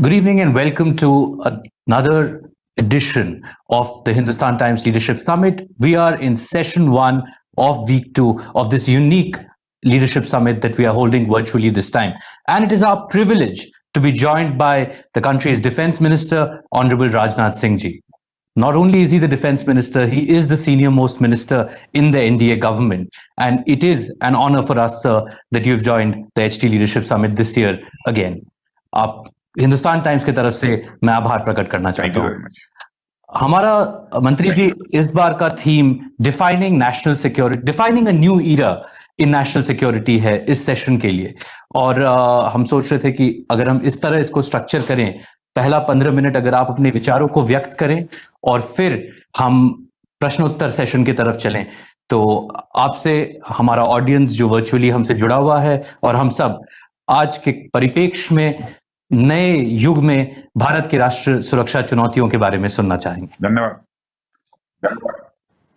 Good evening and welcome to another edition of the Hindustan Times Leadership Summit. We are in session one of week two of this unique leadership summit that we are holding virtually this time. And it is our privilege to be joined by the country's Defense Minister, Honorable Rajnath Singh ji. Not only is he the defense minister, he is the senior most minister in the NDA government. And it is an honor for us, sir, that you've joined the HT Leadership Summit this year again. आप Hindustan times की तरफ से मैं आभार प्रकट करना चाहता हूँ। हमारा मंत्री जी इस बार का theme defining national security, defining a new era in national security है इस सेशन के लिए। और हम सोच रहे थे कि अगर हम इस तरह इसको स्ट्रक्चर करें, पहला 15 मिनट अगर आप अपने विचारों को व्यक्त करें और फिर हम प्रश्नोत्तर सेशन की तरफ चलें, तो आपसे हमारा ऑडियंस जो वर्चुअली हमसे जुड़ा हुआ है और हम सब आज के परिप्रेक्ष्य में नए युग में भारत की राष्ट्र सुरक्षा चुनौतियों के बारे में सुनना चाहेंगे। धन्यवाद।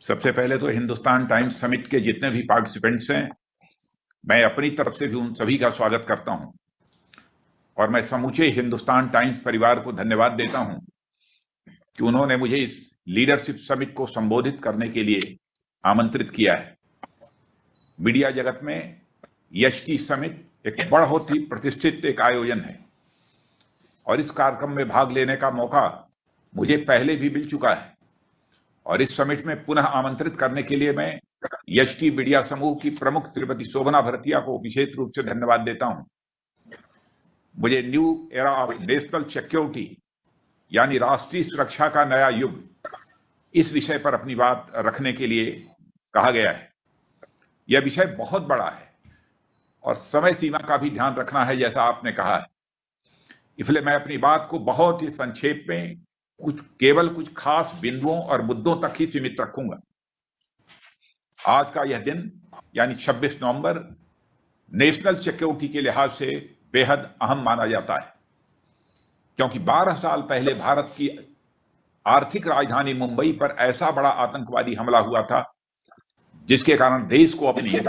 सबसे पहले तो हिंदुस्तान टाइम्स समिट के जितने भी पार्टिसिपेंट्स हैं, मैं अपनी तरफ से भी उन सभी का स्वागत करता हूं और मैं समूचे हिंदुस्तान टाइम्स परिवार को धन्यवाद देता हूं कि उन्होंने मुझे इस लीडरशिप समिट को संबोधित करने के लिए आमंत्रित किया है। मीडिया जगत में एचटी समिट एक बहुत ही प्रतिष्ठित एक आयोजन है और इस कार्यक्रम में भाग लेने का मौका मुझे पहले भी मिल चुका है और इस समिट में पुनः आमंत्रित करने के लिए मैं एचटी मीडिया समूह की प्रमुख श्रीमती शोभना भरतिया को विशेष रूप से धन्यवाद देता हूं। मुझे new era of national security यानी राष्ट्रीय सुरक्षा का नया युग, इस विषय पर अपनी बात रखने के लिए कहा गया है। यह विषय बहुत बड़ा है और समय सीमा का भी ध्यान रखना है, जैसा आपने कहा है। इसलिए मैं अपनी बात को बहुत ही संक्षेप में केवल कुछ खास बिंदुओं और मुद्दों तक ही सीमित रखूंगा। आज का यह दिन यानी 26 नवंबर नेशनल सिक्योरिटी के लिहाज से बेहद अहम माना जाता है, क्योंकि 12 साल पहले भारत की आर्थिक राजधानी मुंबई पर ऐसा बड़ा आतंकवादी हमला हुआ था जिसके कारण देश को अपनी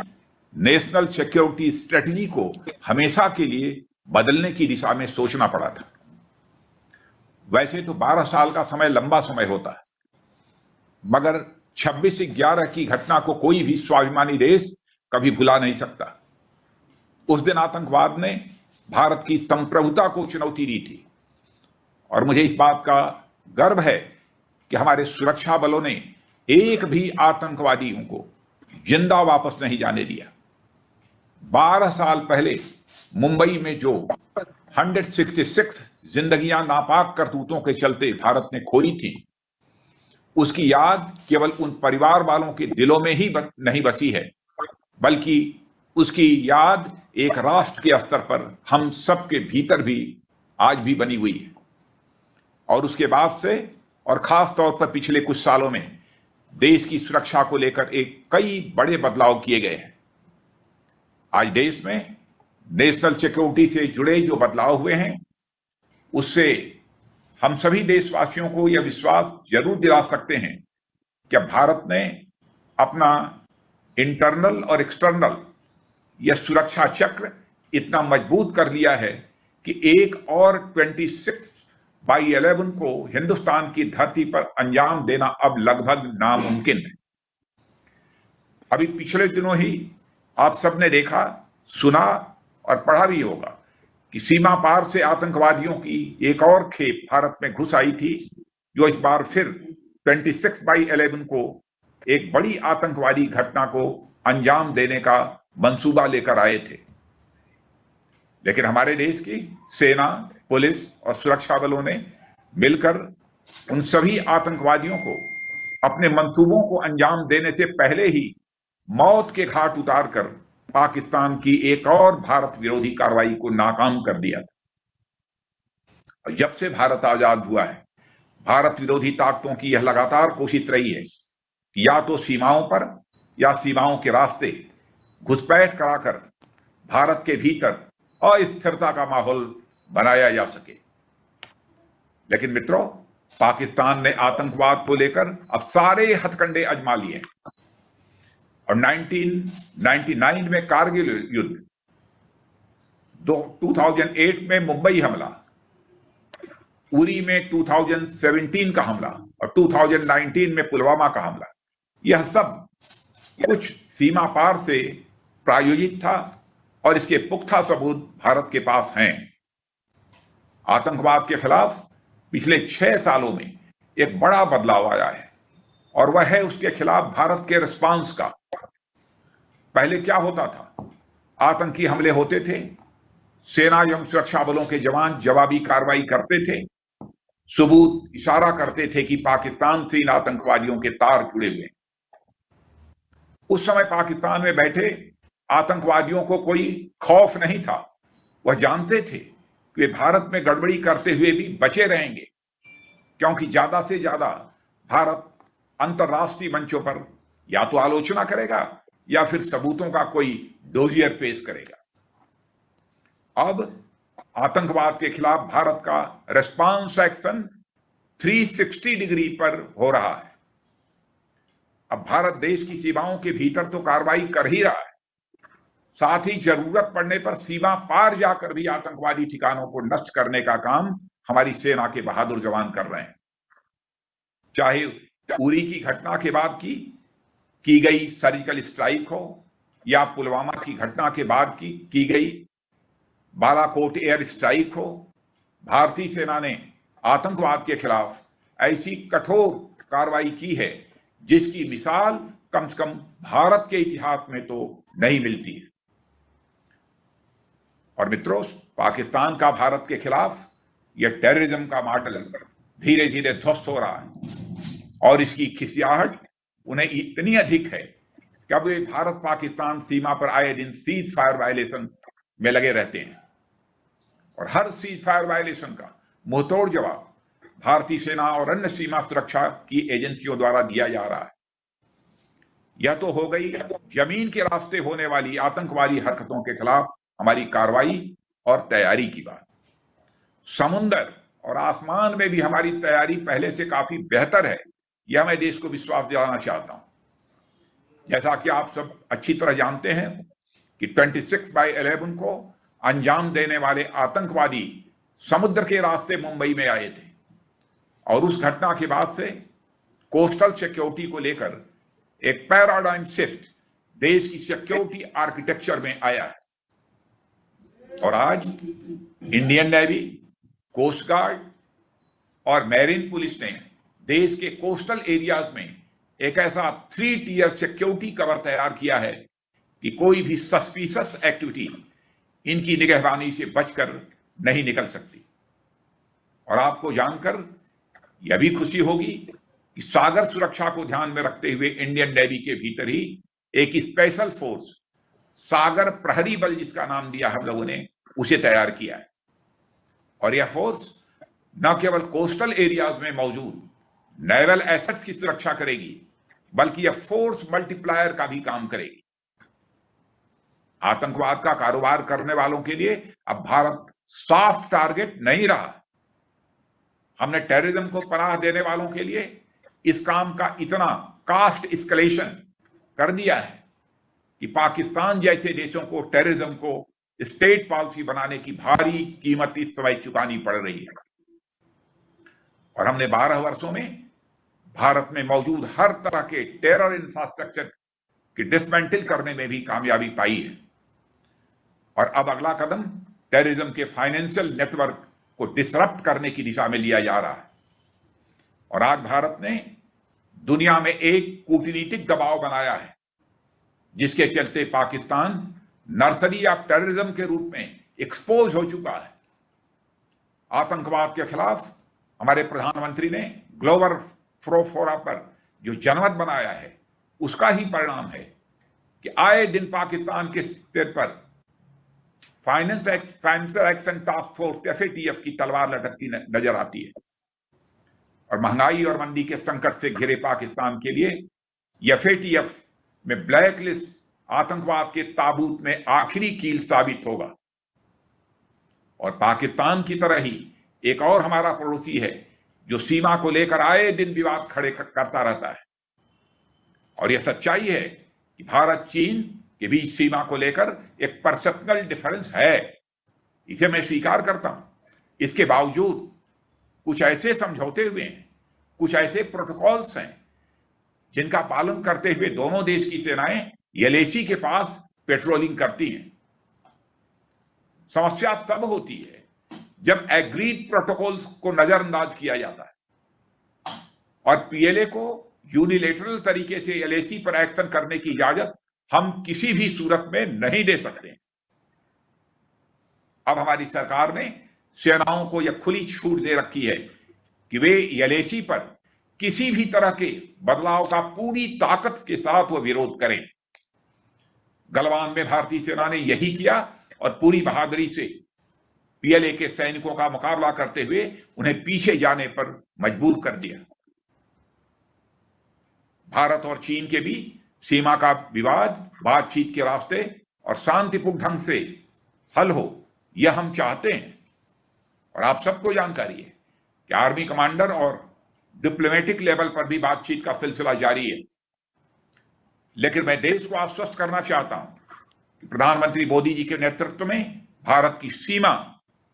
नेशनल सिक्योरिटी स्ट्रेटजी को हमेशा के लिए बदलने की दिशा में सोचना पड़ा था। वैसे तो 12 साल का समय लंबा समय होता है, मगर 26/11 की घटना को कोई भी स्वाभिमानी देश कभी भुला नहीं सकता। उस दिन आतंकवाद ने भारत की संप्रभुता को चुनौती दी थी और मुझे इस बात का गर्व है कि हमारे सुरक्षा बलों ने एक भी आतंकवादियों को जिंदा वापस नहीं जाने दिया। 12 साल पहले मुंबई में जो 166 जिंदगियां नापाक करतूतों के चलते भारत ने खोई थी, उसकी याद केवल उन परिवार वालों के दिलों में ही नहीं बसी है, बल्कि उसकी याद एक राष्ट्र के स्तर पर हम सबके भीतर भी आज भी बनी हुई है। और उसके बाद से और खास तौर पर पिछले कुछ सालों में देश की सुरक्षा को लेकर कई बड़े बदलाव किए गए हैं। आज देश में नेशनल सिक्योरिटी से जुड़े जो बदलाव हुए हैं, उससे हम सभी देशवासियों को यह विश्वास जरूर दिला सकते हैं कि भारत ने अपना इंटरनल और एक्सटर्नल यह सुरक्षा चक्र इतना मजबूत कर लिया है कि एक और 26/11 को हिंदुस्तान की धरती पर अंजाम देना अब लगभग नामुमकिन है। अभी पिछले दिनों ही आप सबने देखा, सुना और पढ़ा भी होगा कि सीमा पार से आतंकवादियों की एक और खेप भारत में घुस आई थी, जो इस बार फिर 26/11 को एक बड़ी आतंकवादी घटना को अंजाम देने का मंसूबा लेकर आए थे। लेकिन हमारे देश की सेना, पुलिस और सुरक्षा बलों ने मिलकर उन सभी आतंकवादियों को अपने मंसूबों को अंजाम देने से पहले ही मौत के घाट उतारकर पाकिस्तान की एक और भारत विरोधी कार्रवाई को नाकाम कर दिया था। जब से भारत आजाद हुआ है, भारत विरोधी ताकतों की यह लगातार कोशिश रही है कि या तो सीमाओं पर या सीमाओं के रास्ते घुसपैठ कराकर भारत के भीतर अस्थिरता का माहौल बनाया जा सके। लेकिन मित्रों, पाकिस्तान ने आतंकवाद को लेकर अब सारे हथकंडे आजमा लिए और 1999 में कारगिल युद्ध, 2008 में मुंबई हमला उरी में 2017 का हमला और 2019 में पुलवामा का हमला, यह सब कुछ सीमा पार से प्रायोजित था और इसके पुख्ता सबूत भारत के पास हैं। आतंकवाद के खिलाफ पिछले 6 सालों में एक बड़ा बदलाव आया है और वह है उसके खिलाफ भारत के रिस्पांस का। पहले क्या होता था? आतंकी हमले होते थे, सेना एवं सुरक्षा बलों के जवान जवाबी कार्रवाई करते थे, सबूत इशारा करते थे कि पाकिस्तान से इन आतंकवादियों के तार जुड़े हुए। उस समय पाकिस्तान में बैठे आतंकवादियों को कोई खौफ नहीं था। वह जानते थे कि वे भारत में गड़बड़ी करते हुए भी बचे रहेंगे, क्योंकि ज्यादा से ज्यादा भारत अंतर्राष्ट्रीय मंचों पर या तो आलोचना करेगा या फिर सबूतों का कोई डोजियर पेश करेगा। अब आतंकवाद के खिलाफ भारत का रेस्पॉन्स एक्शन 360 डिग्री पर हो रहा है। अब भारत देश की सीमाओं के भीतर तो कार्रवाई कर ही रहा है, साथ ही जरूरत पड़ने पर सीमा पार जाकर भी आतंकवादी ठिकानों को नष्ट करने का काम हमारी सेना के बहादुर जवान कर रहे हैं। चाहे उरी की घटना के बाद की गई सर्जिकल स्ट्राइक हो या पुलवामा की घटना के बाद की गई बालाकोट एयर स्ट्राइक हो, भारतीय सेना ने आतंकवाद के खिलाफ ऐसी कठोर कार्रवाई की है जिसकी मिसाल कम से कम भारत के इतिहास में तो नहीं मिलती है। और मित्रों, पाकिस्तान का भारत के खिलाफ यह टेररिज्म का मॉडल धीरे धीरे ध्वस्त हो रहा है और इसकी खिसियाहट उन्हें इतनी अधिक है कि अब वे भारत पाकिस्तान सीमा पर आए दिन सीज फायर वायलेशन में लगे रहते हैं और हर सीज फायर वायलेशन का मुंहतोड़ जवाब भारतीय सेना और अन्य सीमा सुरक्षा की एजेंसियों द्वारा दिया जा रहा है। यह तो हो गई जमीन के रास्ते होने वाली आतंकवादी हरकतों के खिलाफ हमारी कार्रवाई और तैयारी की बात। समुद्र और आसमान में भी हमारी तैयारी पहले से काफी बेहतर है, यह मैं देश को विश्वास दिलाना चाहता हूं। जैसा कि आप सब अच्छी तरह जानते हैं कि 26/11 को अंजाम देने वाले आतंकवादी समुद्र के रास्ते मुंबई में आए थे और उस घटना के बाद से कोस्टल सिक्योरिटी को लेकर एक पैराडाइम शिफ्ट देश की सिक्योरिटी आर्किटेक्चर में आया है और आज इंडियन नेवी, कोस्ट गार्ड और मैरीन पुलिस ने देश के कोस्टल एरियाज में एक ऐसा 3 टियर सिक्योरिटी कवर तैयार किया है कि कोई भी सस्पिशियस एक्टिविटी इनकी निगहबानी से बचकर नहीं निकल सकती। और आपको जानकर यह भी खुशी होगी कि सागर सुरक्षा को ध्यान में रखते हुए इंडियन नेवी के भीतर ही एक स्पेशल फोर्स, सागर प्रहरी बल जिसका नाम दिया हम लोगों ने, उसे तैयार किया है। और यह फोर्स न केवल कोस्टल एरियाज में मौजूद नेवल एसेट्स की सुरक्षा करेगी, बल्कि यह फोर्स मल्टीप्लायर का भी काम करेगी। आतंकवाद का कारोबार करने वालों के लिए अब भारत सॉफ्ट टारगेट नहीं रहा। हमने टेररिज्म को पनाह देने वालों के लिए इस काम का इतना कास्ट एस्केलेशन कर दिया है कि पाकिस्तान जैसे देशों को टेररिज्म को स्टेट पॉलिसी बनाने की भारी कीमत इस समय चुकानी पड़ रही है। और हमने 12 वर्षों में भारत में मौजूद हर तरह के टेरर इंफ्रास्ट्रक्चर की डिसमेंटल करने में भी कामयाबी पाई है। और अब अगला कदम टेररिज्म के फाइनेंशियल नेटवर्क को डिसरप्ट करने की दिशा में लिया जा रहा है। और आज भारत ने दुनिया में एक कूटनीतिक दबाव बनाया है जिसके चलते पाकिस्तान नर्सरी ऑफ टेररिज्म के रूप में एक्सपोज हो चुका है। आतंकवाद के खिलाफ हमारे प्रधानमंत्री ने ग्लोबल फोरम पर जो जनमत बनाया है, उसका ही परिणाम है कि आए दिन पाकिस्तान के सिर पर financial action task force FATF की तलवार लटकती नजर आती है। और महंगाई और मंदी के संकट से घिरे पाकिस्तान के लिए FATF में ब्लैक लिस्ट आतंकवाद के ताबूत में आखिरी कील साबित होगा। और पाकिस्तान की तरह ही एक और हमारा पड़ोसी है जो सीमा को लेकर आए दिन विवाद खड़े करता रहता है। और यह सच्चाई है कि भारत चीन के बीच सीमा को लेकर एक परसेप्शनल डिफरेंस है, इसे मैं स्वीकार करता हूं। इसके बावजूद कुछ ऐसे समझौते हुए हैं, कुछ ऐसे प्रोटोकॉल्स हैं जिनका पालन करते हुए दोनों देश की सेनाएं एलएसी के पास पेट्रोलिंग करती हैं। समस्या तब होती है जब एग्रीड प्रोटोकॉल्स को नजरअंदाज किया जाता है और पीएलए को यूनिलेटरल तरीके से एलएसी पर एक्शन करने की इजाजत हम किसी भी सूरत में नहीं दे सकते। अब हमारी सरकार ने सेनाओं को यह खुली छूट दे रखी है कि वे एलएसी पर किसी भी तरह के बदलाव का पूरी ताकत के साथ वो विरोध करें। गलवान में भारतीय सेना ने यही किया और पूरी बहादुरी से पीएलए के सैनिकों का मुकाबला करते हुए उन्हें पीछे जाने पर मजबूर कर दिया। भारत और चीन के बीच सीमा का विवाद बातचीत के रास्ते और शांतिपूर्ण ढंग से हल हो, यह हम चाहते हैं। और आप सबको जानकारी है कि आर्मी कमांडर और डिप्लोमेटिक लेवल पर भी बातचीत का सिलसिला जारी है। लेकिन मैं देश को आश्वस्त करना चाहता हूं कि प्रधानमंत्री मोदी जी के नेतृत्व में भारत की सीमा,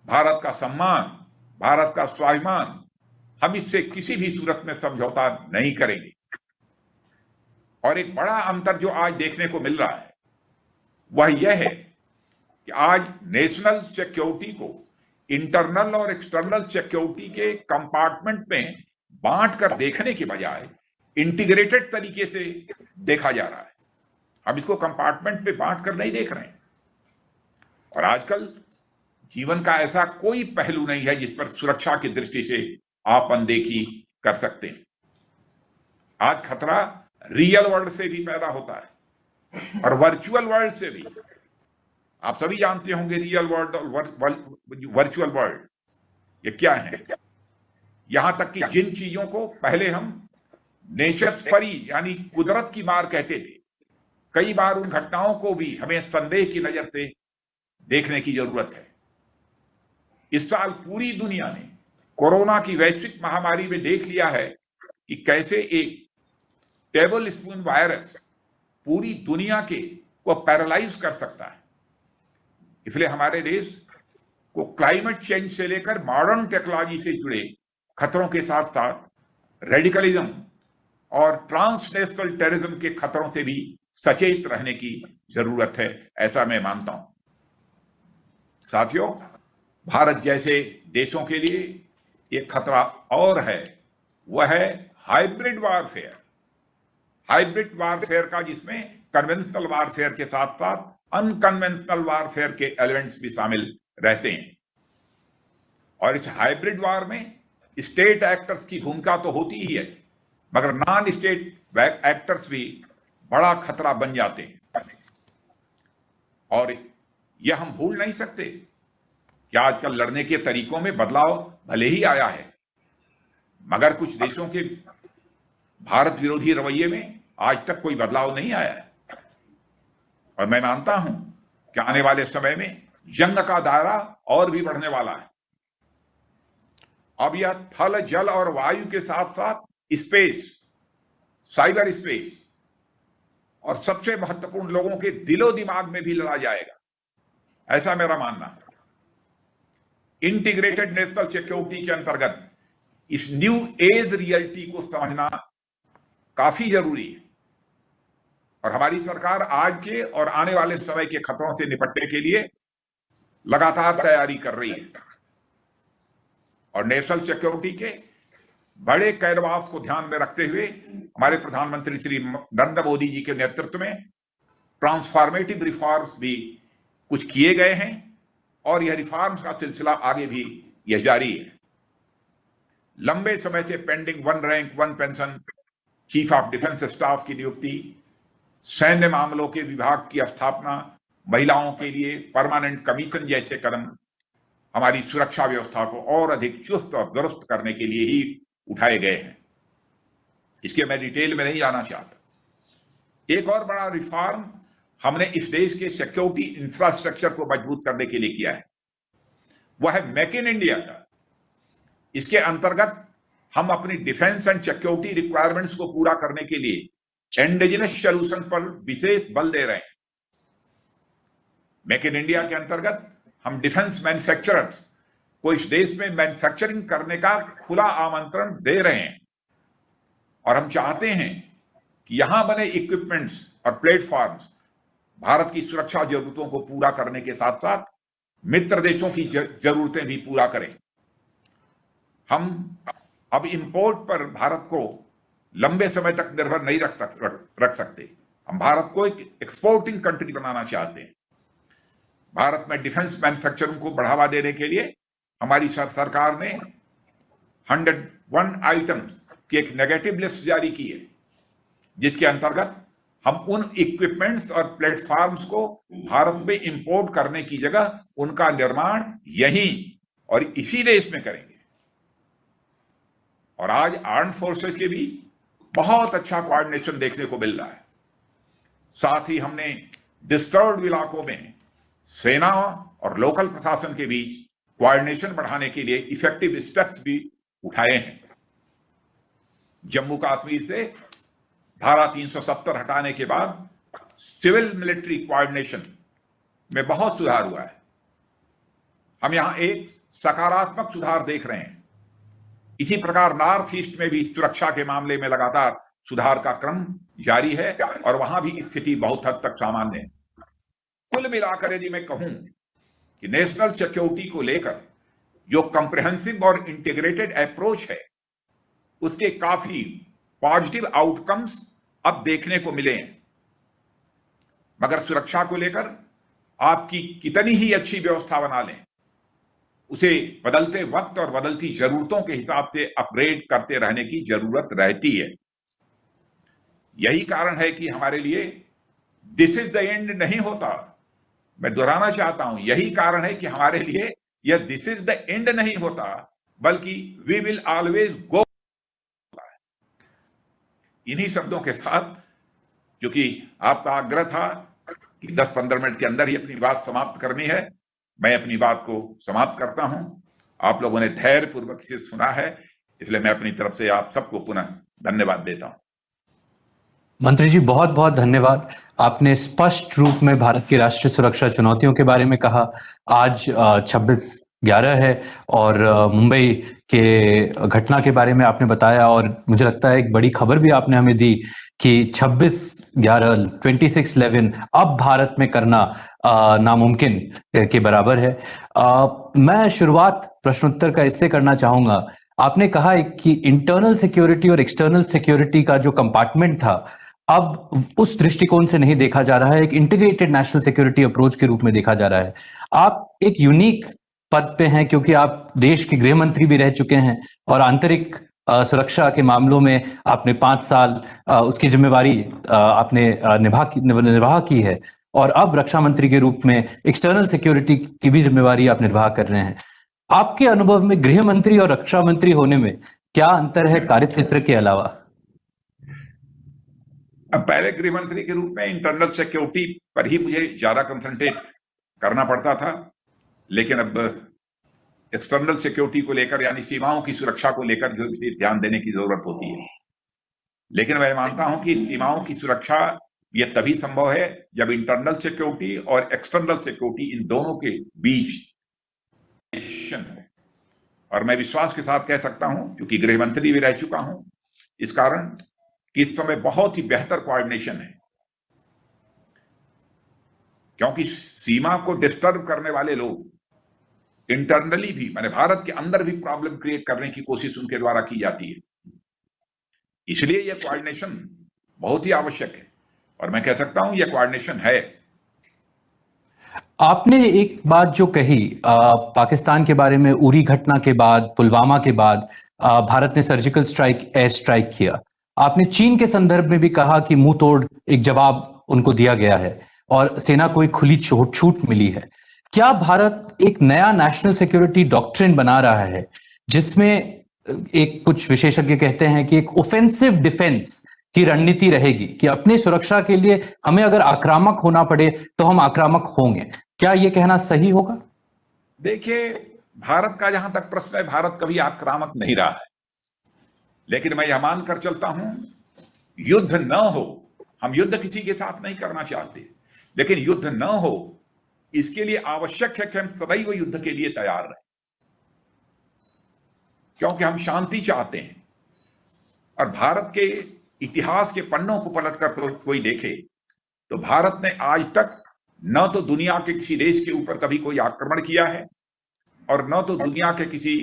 भारत का सम्मान, भारत का स्वाभिमान, हम इससे किसी भी सूरत में समझौता नहीं करेंगे। और एक बड़ा अंतर जो आज देखने को मिल रहा है वह यह है कि आज नेशनल सिक्योरिटी को इंटरनल और एक्सटर्नल सिक्योरिटी के कंपार्टमेंट में बांट कर देखने के बजाय इंटीग्रेटेड तरीके से देखा जा रहा है। हम इसको कंपार्टमेंट पे बांट कर नहीं देख रहे हैं। और आजकल जीवन का ऐसा कोई पहलू नहीं है जिस पर सुरक्षा की दृष्टि से आप अनदेखी कर सकते हैं। आज खतरा रियल वर्ल्ड से भी पैदा होता है और वर्चुअल वर्ल्ड से भी। आप सभी जानते होंगे रियल वर्ल्ड और वर्चुअल वर्ल्ड ये क्या है। यहां तक कि जिन चीजों को पहले हम नेचर फरी यानी कुदरत की मार कहते थे, कई बार उन घटनाओं को भी हमें संदेह की नजर से देखने की जरूरत है। इस साल पूरी दुनिया ने कोरोना की वैश्विक महामारी में देख लिया है कि कैसे एक टेबल स्पून वायरस पूरी दुनिया को पैरालाइज कर सकता है। इसलिए हमारे देश को क्लाइमेट चेंज से लेकर मॉडर्न टेक्नोलॉजी से जुड़े खतरों के साथ साथ रेडिकलिज्म और ट्रांसनेशनल टेररिज्म के खतरों से भी सचेत रहने की जरूरत है, ऐसा मैं मानता हूं। साथियों, भारत जैसे देशों के लिए एक खतरा और है, वह है हाइब्रिड वारफेयर। हाइब्रिड वारफेयर का जिसमें कन्वेंशनल वारफेयर के साथ साथ अनकन्वेंशनल वारफेयर के एलिमेंट्स भी शामिल रहते हैं। और इस हाइब्रिड वार में स्टेट एक्टर्स की भूमिका तो होती ही है, मगर नॉन स्टेट एक्टर्स भी बड़ा खतरा बन जाते हैं। और यह हम भूल नहीं सकते कि आजकल लड़ने के तरीकों में बदलाव भले ही आया है, मगर कुछ देशों के भारत विरोधी रवैये में आज तक कोई बदलाव नहीं आया है। और मैं मानता हूं कि आने वाले समय में जंग का दायरा और भी बढ़ने वाला है। अब यह थल, जल और वायु के साथ साथ स्पेस, साइबर स्पेस और सबसे महत्वपूर्ण लोगों के दिलो दिमाग में भी लड़ा जाएगा, ऐसा मेरा मानना है। इंटीग्रेटेड नेशनल सिक्योरिटी के अंतर्गत इस न्यू एज रियलिटी को समझना काफी जरूरी है। और हमारी सरकार आज के और आने वाले समय के खतरों से निपटने के लिए लगातार तैयारी कर रही है। और नेशनल सिक्योरिटी के बड़े कैनवास को ध्यान में रखते हुए हमारे प्रधानमंत्री श्री नरेंद्र मोदी जी के नेतृत्व में ट्रांसफॉर्मेटिव रिफॉर्म्स भी कुछ किए गए हैं और यह रिफॉर्म्स का सिलसिला आगे भी यह जारी है। लंबे समय से pending one rank one pension, chief of defence staff की नियुक्ति, सैन्य मामलों के विभाग की स्थापना, महिलाओं के लिए परमानेंट कमीशन जैसे कदम हमारी सुरक्षा व्यवस्था को और अधिक चुस्त और दुरुस्त करने के लिए ही उठाए गए हैं। इसके मैं डिटेल में नहीं जाना चाहता। एक और बड़ा रिफॉर्म हमने इस देश के सिक्योरिटी इंफ्रास्ट्रक्चर को मजबूत करने के लिए किया है, वह है मेक इन इंडिया का। इसके अंतर्गत हम अपनी डिफेंस एंड सिक्योरिटी रिक्वायरमेंट्स को पूरा करने के लिए इंडिजिनस सॉल्यूशन पर विशेष बल दे रहे हैं। मेक इन इंडिया के अंतर्गत हम डिफेंस मैन्युफैक्चरर्स को इस देश में मैन्युफैक्चरिंग करने का खुला आमंत्रण दे रहे हैं और हम चाहते हैं कि यहां बने इक्विपमेंट्स और प्लेटफॉर्म्स भारत की सुरक्षा जरूरतों को पूरा करने के साथ साथ मित्र देशों की जरूरतें भी पूरा करें। हम अब इंपोर्ट पर भारत को लंबे समय तक निर्भर नहीं रख सकते। हम भारत को एक एक्सपोर्टिंग कंट्री बनाना चाहते हैं। भारत में डिफेंस मैन्युफैक्चरिंग को बढ़ावा देने के लिए हमारी सरकार ने 101 आइटम्स की एक नेगेटिव लिस्ट जारी की है, जिसके अंतर्गत हम उन इक्विपमेंट्स और प्लेटफॉर्म्स को भारत में इंपोर्ट करने की जगह उनका निर्माण यहीं और इसी देश में करेंगे। और आज आर्म्ड फोर्सेस के भी बहुत अच्छा कोऑर्डिनेशन देखने को मिल रहा है। साथ ही हमने डिस्टर्ब्ड इलाकों में सेना और लोकल प्रशासन के बीच कोऑर्डिनेशन बढ़ाने के लिए इफेक्टिव स्टेप्स भी उठाए हैं। जम्मू कश्मीर से धारा 370 हटाने के बाद सिविल मिलिट्री कोऑर्डिनेशन में बहुत सुधार हुआ है। हम यहां एक सकारात्मक सुधार देख रहे हैं। इसी प्रकार नॉर्थ ईस्ट में भी सुरक्षा के मामले में लगातार सुधार का क्रम जारी है और वहां भी स्थिति बहुत हद तक सामान्य है। कुल मिलाकर यदि मैं कहूं कि नेशनल सिक्योरिटी को लेकर जो कंप्रिहेंसिव और इंटीग्रेटेड अप्रोच है, उसके काफी पॉजिटिव आउटकम्स अब देखने को मिले हैं। मगर सुरक्षा को लेकर आपकी कितनी ही अच्छी व्यवस्था बना लें, उसे बदलते वक्त और बदलती जरूरतों के हिसाब से अपग्रेड करते रहने की जरूरत रहती है। यही कारण है कि हमारे लिए दिस इज द एंड नहीं होता। मैं दोहराना चाहता हूं, यही कारण है कि हमारे लिए यह दिस इज द एंड नहीं होता, बल्कि वी विल ऑलवेज गो। इन्हीं शब्दों के साथ, क्योंकि आपका आग्रह था कि 10-15 मिनट के अंदर ही अपनी बात समाप्त करनी है, मैं अपनी बात को समाप्त करता हूं। आप लोगों ने धैर्यपूर्वक इसे सुना है, इसलिए मैं अपनी तरफ से आप सबको पुनः धन्यवाद देता हूं। मंत्री जी, बहुत बहुत धन्यवाद। आपने स्पष्ट रूप में भारत की राष्ट्रीय सुरक्षा चुनौतियों के बारे में कहा। आज 26/11 है और मुंबई के घटना के बारे में आपने बताया, और मुझे लगता है एक बड़ी खबर भी आपने हमें दी कि 26/11 अब भारत में करना नामुमकिन के बराबर है। मैं शुरुआत प्रश्नोत्तर का इससे करना चाहूंगा। आपने कहा कि इंटरनल सिक्योरिटी और एक्सटर्नल सिक्योरिटी का जो कंपार्टमेंट था, अब उस दृष्टिकोण से नहीं देखा जा रहा है, एक इंटीग्रेटेड नेशनल सिक्योरिटी अप्रोच के रूप में देखा जा रहा है। आप एक यूनिक पद पे हैं, क्योंकि आप देश के गृह मंत्री भी रह चुके हैं और आंतरिक सुरक्षा के मामलों में आपने 5 साल उसकी जिम्मेवारी आपने निर्वाह की है, और अब रक्षा मंत्री के रूप में एक्सटर्नल सिक्योरिटी की भी जिम्मेवारी आप निर्वाह कर रहे हैं। आपके अनुभव में गृह मंत्री और रक्षा मंत्री होने में क्या अंतर है कार्यक्षेत्र के अलावा? अब पहले गृह मंत्री के रूप में इंटरनल सिक्योरिटी पर ही मुझे ज्यादा कंसंट्रेट करना पड़ता था, लेकिन अब एक्सटर्नल सिक्योरिटी को लेकर, यानी सीमाओं की सुरक्षा को लेकर जो विशेष ध्यान देने की जरूरत होती है। लेकिन मैं मानता हूं कि सीमाओं की सुरक्षा यह तभी संभव है जब इंटरनल सिक्योरिटी और एक्सटर्नल सिक्योरिटी, इन दोनों के बीच हो। और मैं विश्वास के साथ कह सकता हूं, क्योंकि गृह मंत्री भी रह चुका हूं, इस कारण कि इस समय बहुत ही बेहतर कोऑर्डिनेशन है। क्योंकि सीमा को डिस्टर्ब करने वाले लोग इंटरनली भी, माने भारत के अंदर भी प्रॉब्लम क्रिएट करने की कोशिश उनके द्वारा की जाती है। इसलिए यह कोऑर्डिनेशन बहुत ही आवश्यक है, और मैं कह सकता हूं यह कोऑर्डिनेशन है। आपने एक बात जो कही पाकिस्तान के बारे में, उरी घटना के बाद, पुलवामा के बाद भारत ने सर्जिकल स्ट्राइक, एयर स्ट्राइक किया। आपने चीन के संदर्भ में भी कहा कि मुंह तोड़ एक जवाब उनको दिया गया है और सेना को एक खुली छूट मिली है। क्या भारत एक नया नेशनल सिक्योरिटी डॉक्ट्रिन बना रहा है, जिसमें एक कुछ विशेषज्ञ कहते हैं कि एक ऑफेंसिव डिफेंस की रणनीति रहेगी कि अपनी सुरक्षा के लिए हमें अगर आक्रामक होना पड़े तो हम आक्रामक होंगे? क्या यह कहना सही होगा? देखिए, भारत का जहां तक प्रश्न है, भारत कभी आक्रामक नहीं रहा है। लेकिन मैं यह मानकर चलता हूं, युद्ध न हो, हम युद्ध किसी के साथ नहीं करना चाहते, लेकिन युद्ध न हो इसके लिए आवश्यक है कि हम सदैव युद्ध के लिए तैयार रहें। क्योंकि हम शांति चाहते हैं। और भारत के इतिहास के पन्नों को पलटकर कोई देखे तो भारत ने आज तक न तो दुनिया के किसी देश के ऊपर कभी कोई आक्रमण किया है और न तो दुनिया के किसी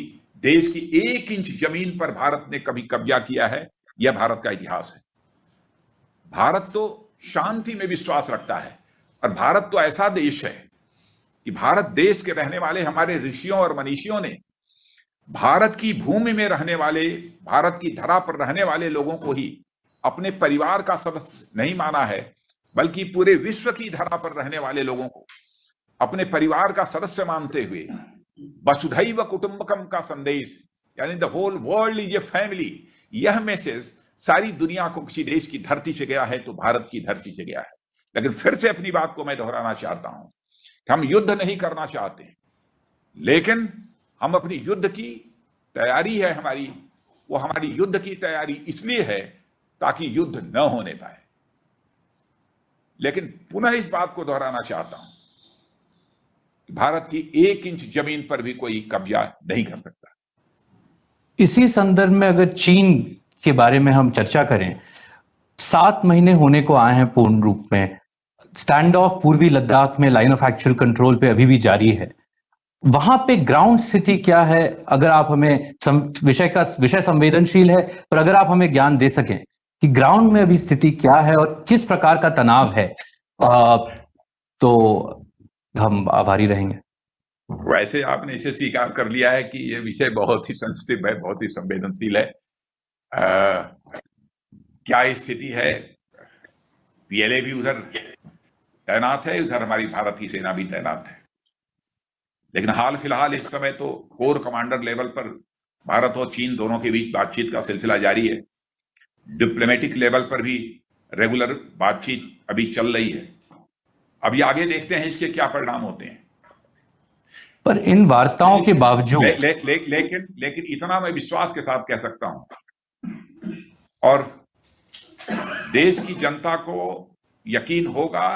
देश की 1 इंच जमीन पर भारत ने कभी कब्जा किया है। यह भारत का इतिहास है। भारत तो शांति में विश्वास रखता है और भारत तो ऐसा देश है कि भारत देश के रहने वाले हमारे ऋषियों और मनीषियों ने भारत की भूमि में रहने वाले, भारत की धरा पर रहने वाले लोगों को ही अपने परिवार का सदस्य नहीं माना है, बल्कि पूरे विश्व की धरा पर रहने वाले लोगों को अपने परिवार का सदस्य मानते हुए वसुधैव कुटुंबकम का संदेश, यानी the whole world is a family, यह मैसेज सारी दुनिया को किसी देश की धरती से गया है तो भारत की धरती से गया है। लेकिन फिर से अपनी बात को मैं दोहराना चाहता हूं कि हम युद्ध नहीं करना चाहते, लेकिन हम अपनी युद्ध की तैयारी है हमारी, वो हमारी युद्ध की तैयारी इसलिए है ताकि युद्ध न होने पाए। लेकिन पुनः इस बात को दोहराना चाहता हूं कि भारत की 1 इंच जमीन पर भी कोई कब्जा नहीं कर सकता। इसी संदर्भ में अगर चीन के बारे में हम चर्चा करें, 7 महीने होने को आए हैं पूर्ण रूप में। स्टैंड ऑफ पूर्वी लद्दाख में लाइन ऑफ एक्चुअल कंट्रोल पे अभी भी जारी है। वहां पे ग्राउंड स्थिति क्या है? अगर आप हमें विषय संवेदनशील है, पर अगर आप हमें ज्ञान दे सकें कि ग्राउंड में अभी स्थिति क्या है और किस प्रकार का तनाव है, तो हम आभारी रहेंगे। वैसे आपने इसे स्वीकार कर लिया है कि यह विषय बहुत ही सेंसिटिव है, बहुत ही संवेदनशील है। क्या स्थिति है? पीएलए भी उधर तैनात है, उधर हमारी भारत की सेना भी तैनात है। लेकिन हाल फिलहाल इस समय तो कोर कमांडर लेवल पर भारत और चीन दोनों के बीच बातचीत का सिलसिला जारी है। डिप्लोमेटिक लेवल पर भी रेगुलर बातचीत अभी चल रही है। अभी आगे देखते हैं इसके क्या परिणाम होते हैं। पर इन वार्ताओं के बावजूद लेकिन इतना मैं विश्वास के साथ कह सकता हूं और देश की जनता को यकीन होगा,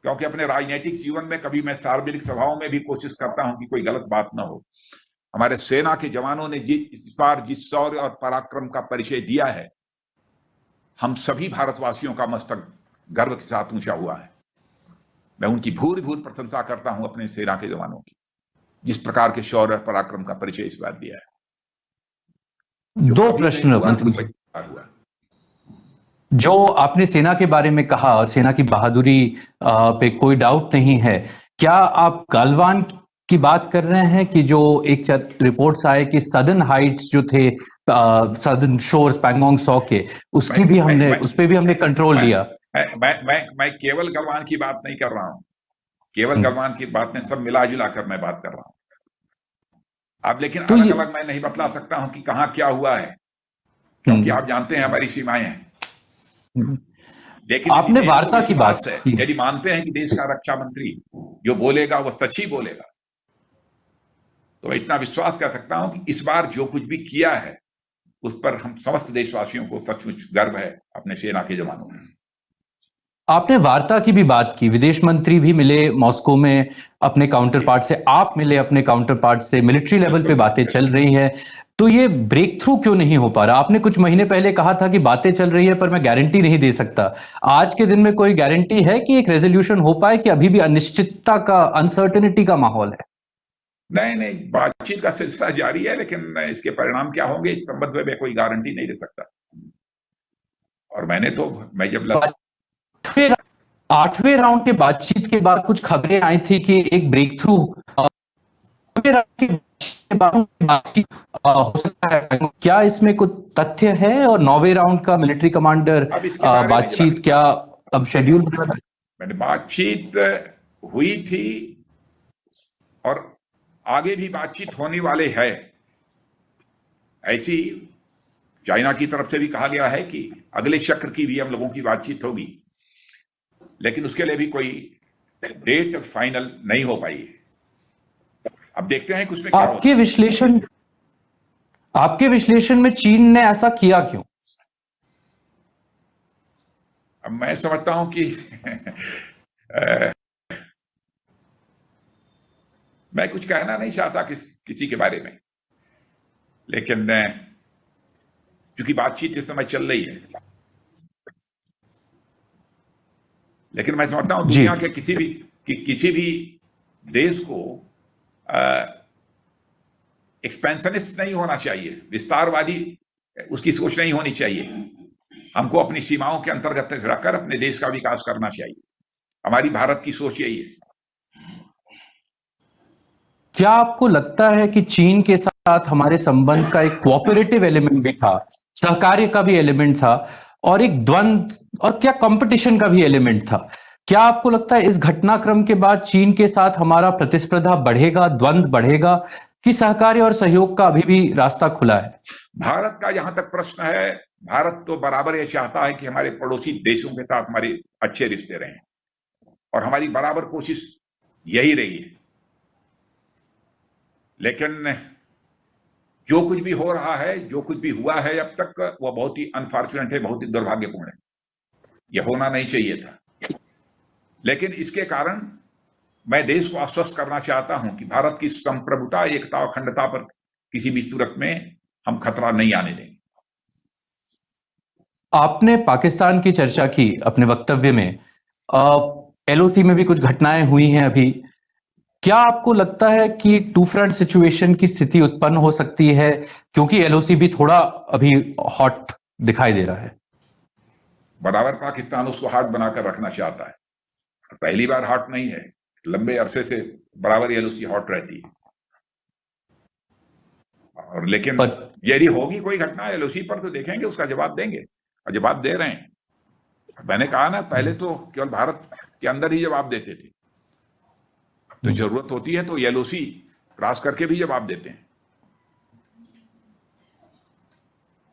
क्योंकि अपने राजनीतिक जीवन में कभी मैं सार्वजनिक सभाओं में भी कोशिश करता हूं कि कोई गलत बात ना हो। हमारे सेना के जवानों ने इस बार जिस शौर्य और पराक्रम का परिचय दिया है, हम सभी भारतवासियों का मस्तक गर्व के साथ ऊंचा हुआ है। मैं उनकी भूरि प्रशंसा करता हूं अपने सेना के जवानों की, जिस प्रकार के शौर्य और पराक्रम का परिचय इस बार दिया है। 2 प्रश्न मंत्री जी, जो आपने सेना के बारे में कहा और सेना की बहादुरी पे कोई डाउट नहीं है, क्या आप गलवान की बात कर रहे हैं कि जो एक रिपोर्ट्स आए कि सदर्न हाइट्स जो थे, सदर्न शोर्स पैंगोंग सौ के, उसकी भी हमने उस पे भी हमने कंट्रोल लिया। मैं केवल गलवान की बात नहीं कर रहा हूं, केवल गलवान की बात में सब मिला जुला कर मैं बात कर रहा हूं। अब लेकिन अलग अलग मैं नहीं बतला सकता हूं कि कहां क्या हुआ है, क्योंकि आप जानते हैं हमारी सीमाएं हैं। लेकिन आपने वार्ता की बात है, यदि मानते हैं कि देश का रक्षा मंत्री जो बोलेगा वो सच ही बोलेगा, तो मैं इतना विश्वास कर सकता हूं कि इस बार जो कुछ भी किया है उस पर हम समस्त देशवासियों को सचमुच गर्व है अपने सेना के जवानों में। आपने वार्ता की भी बात की, विदेश मंत्री भी मिले मॉस्को में अपने काउंटर पार्ट से, आप मिले अपने काउंटर पार्ट से, मिलिट्री लेवल पे बातें चल रही है, तो ये ब्रेक थ्रू क्यों नहीं हो पा रहा? आपने कुछ महीने पहले कहा था कि बातें चल रही है पर मैं गारंटी नहीं दे सकता। आज के दिन में कोई गारंटी है कि एक रेजोल्यूशन हो पाए, कि अभी भी अनिश्चितता का, अनसर्टेनिटी का माहौल है? नहीं, बातचीत का सिलसिला जारी है, लेकिन इसके परिणाम क्या होंगे इस संबंध में मैं कोई गारंटी नहीं दे सकता। और मैं जब 8वें राउंड के बातचीत के बाद कुछ खबरें आई थी कि एक ब्रेक थ्रू हो सकता है, क्या इसमें कुछ तथ्य है? और 9वें राउंड का मिलिट्री कमांडर बातचीत क्या अब शेड्यूल? मैंने बातचीत हुई थी और आगे भी बातचीत होने वाले है। ऐसी चाइना की तरफ से भी कहा गया है कि अगले चक्र की भी हम लोगों की बातचीत होगी, लेकिन उसके लिए भी कोई डेट फाइनल नहीं हो पाई है। अब देखते हैं कि उसमें क्या होता है। आपके विश्लेषण में चीन ने ऐसा किया क्यों? अब मैं समझता हूं कि मैं कुछ कहना नहीं चाहता किसी के बारे में, लेकिन क्योंकि बातचीत इस समय चल रही है, लेकिन मैं समझता हूं जी दुनिया के किसी भी देश को एक्सपेंशनिस्ट नहीं होना चाहिए, विस्तारवादी उसकी सोच नहीं होनी चाहिए। हमको अपनी सीमाओं के अंतर्गत रखकर अपने देश का विकास करना चाहिए। हमारी भारत की सोच यही है। क्या आपको लगता है कि चीन के साथ हमारे संबंध का एक कोऑपरेटिव एलिमेंट भी था, सहकार्य का भी एलिमेंट था, और एक द्वंद्व और क्या कंपटीशन का भी एलिमेंट था? क्या आपको लगता है इस घटनाक्रम के बाद चीन के साथ हमारा प्रतिस्पर्धा बढ़ेगा, द्वंद्व बढ़ेगा, कि सहकार्य और सहयोग का अभी भी रास्ता खुला है? भारत का जहां तक प्रश्न है, भारत तो बराबर ये चाहता है कि हमारे पड़ोसी देशों के साथ हमारे अच्छे रिश्ते रहें, और हमारी बराबर कोशिश यही रही है। लेकिन जो कुछ भी हो रहा है, जो कुछ भी हुआ है अब तक, वह बहुत ही अनफॉर्चुनेट है, बहुत ही दुर्भाग्यपूर्ण है। यह होना नहीं चाहिए था। लेकिन इसके कारण मैं देश को आश्वस्त करना चाहता हूं कि भारत की संप्रभुता, एकता और अखंडता पर किसी भी सूरत में हम खतरा नहीं आने देंगे। आपने पाकिस्तान की चर्चा की अपने वक्तव्य में। एलओसी में भी कुछ घटनाएं हुई हैं अभी। क्या आपको लगता है कि टू फ्रंट सिचुएशन की स्थिति उत्पन्न हो सकती है, क्योंकि एलओसी भी थोड़ा अभी हॉट दिखाई दे रहा है? बराबर पाकिस्तान उसको हॉट बनाकर रखना चाहता है। पहली बार हॉट नहीं है, लंबे अरसे से बराबर एलओसी हॉट रहती है। और लेकिन यदि होगी कोई घटना एलओसी पर तो देखेंगे, उसका जवाब देंगे, और जवाब दे रहे हैं। मैंने कहा ना, पहले तो केवल भारत के अंदर ही जवाब देते थे, अब तो जरूरत होती है तो एलओसी क्रॉस करके भी जवाब देते हैं।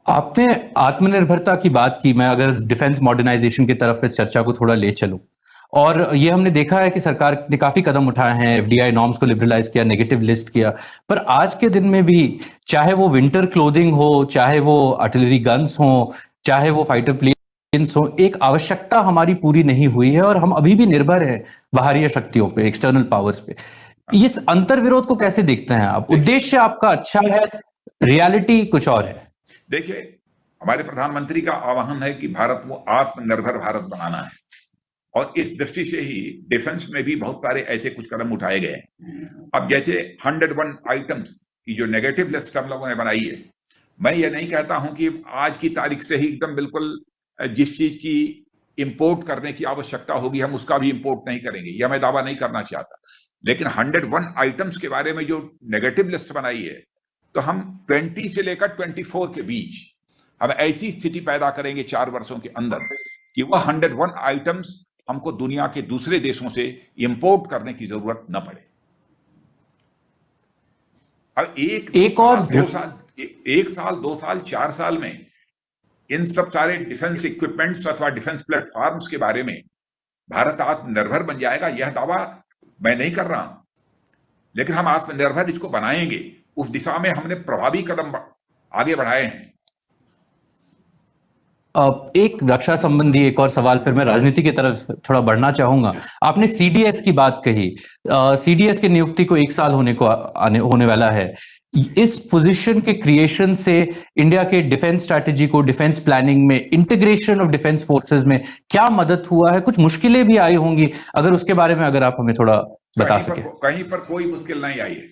आपने आत्मनिर्भरता की बात की। मैं अगर डिफेंस मॉडर्नाइजेशन की तरफ इस चर्चा को थोड़ा ले चलूं, और ये हमने देखा है कि सरकार ने काफी कदम उठाए हैं, एफडीआई नॉर्म्स को लिबरलाइज किया, नेगेटिव लिस्ट किया, पर आज के दिन में भी चाहे वो विंटर क्लोथिंग हो, चाहे वो आर्टिलरी गन्स हो, चाहे वो फाइटर प्लेन्स हो, एक आवश्यकता हमारी पूरी नहीं हुई है, और हम अभी भी निर्भर हैं बाहरी शक्तियों पे, एक्सटर्नल पावर्स पे। इस अंतर्विरोध को कैसे देखते हैं आप? उद्देश्य आपका अच्छा है, रियलिटी कुछ और है। देखिए, हमारे प्रधानमंत्री का आह्वान है कि भारत को आत्मनिर्भर भारत बनाना है, और इस दृष्टि से ही डिफेंस में भी बहुत सारे ऐसे कुछ कदम उठाए गए। अब जैसे 101 आइटम्स की जो नेगेटिव लिस्ट हम लोगों ने बनाई है, मैं ये नहीं कहता हूं कि आज की तारीख से ही एकदम बिल्कुल जिस चीज की इंपोर्ट करने की आवश्यकता होगी हम उसका भी इंपोर्ट नहीं करेंगे, यह मैं दावा नहीं करना चाहता। लेकिन 101 आइटम्स के बारे में जो नेगेटिव लिस्ट बनाई है, तो हम 20 से लेकर 24 के बीच हम ऐसी स्थिति पैदा करेंगे 4 वर्षों के अंदर कि वह 101 आइटम्स हमको दुनिया के दूसरे देशों से इंपोर्ट करने की जरूरत न पड़े। अब एक साल 2 साल 4 साल में इन सब सारे डिफेंस इक्विपमेंट्स अथवा डिफेंस प्लेटफॉर्म्स के बारे में भारत आत्मनिर्भर बन जाएगा, यह दावा मैं नहीं कर रहा हूं। लेकिन हम आत्मनिर्भर इसको बनाएंगे, उस दिशा में हमने प्रभावी कदम आगे बढ़ाए हैं। एक रक्षा संबंधी एक और सवाल, फिर मैं राजनीति की तरफ थोड़ा बढ़ना चाहूंगा। आपने सीडीएस की बात कही। सीडीएस की नियुक्ति को 1 साल होने वाला है। इस पोजीशन के क्रिएशन से इंडिया के डिफेंस स्ट्रैटेजी को, डिफेंस प्लानिंग में, इंटीग्रेशन ऑफ डिफेंस फोर्सेस में क्या मदद हुआ है? कुछ मुश्किलें भी आई होंगी, अगर उसके बारे में अगर आप हमें थोड़ा बता सके। कहीं पर कोई मुश्किल नहीं आई है।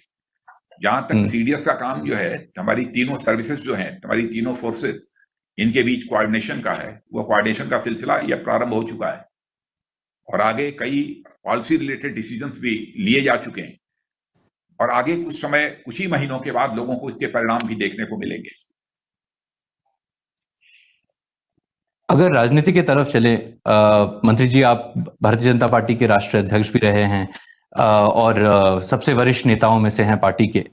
जहां तक सीडीएस का काम जो है, हमारी तीनों सर्विसेज जो हैं, हमारी तीनों फोर्सेस, इनके बीच कोऑर्डिनेशन का है, वो कोऑर्डिनेशन का सिलसिला यह प्रारंभ हो चुका है, और आगे कई पॉलिसी रिलेटेड डिसीजंस भी लिए जा चुके हैं, और आगे कुछ ही महीनों के बाद लोगों को इसके परिणाम भी देखने को मिलेंगे। अगर राजनीति की तरफ चले, मंत्री जी, आप भारतीय जनता पार्टी के राष्ट्रीय अध्यक्ष भी रहे हैं, और सबसे वरिष्ठ नेताओं में से हैं पार्टी के।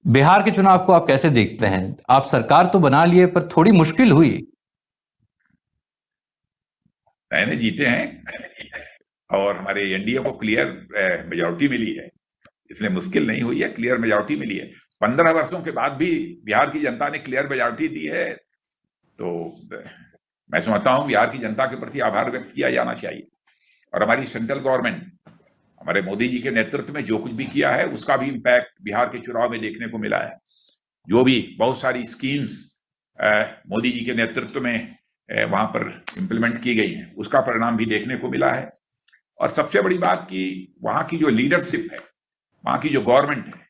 बिहार के चुनाव को आप कैसे देखते हैं? आप सरकार तो बना लिए, पर थोड़ी मुश्किल हुई। मैंने जीते हैं और हमारे एनडीए को क्लियर मेजॉरिटी मिली है, इसलिए मुश्किल नहीं हुई है, क्लियर मेजॉरिटी मिली है। 15 वर्षों के बाद भी बिहार की जनता ने क्लियर मेजॉरिटी दी है, तो मैं समझता हूं बिहार की जनता के प्रति आभार व्यक्त किया जाना चाहिए। और हमारी सेंट्रल गवर्नमेंट, हमारे मोदी जी के नेतृत्व में जो कुछ भी किया है, उसका भी इम्पैक्ट बिहार के चुनाव में देखने को मिला है। जो भी बहुत सारी स्कीम्स मोदी जी के नेतृत्व में वहां पर इम्प्लीमेंट की गई हैं, उसका परिणाम भी देखने को मिला है। और सबसे बड़ी बात कि वहां की जो लीडरशिप है, वहां की जो गवर्नमेंट है,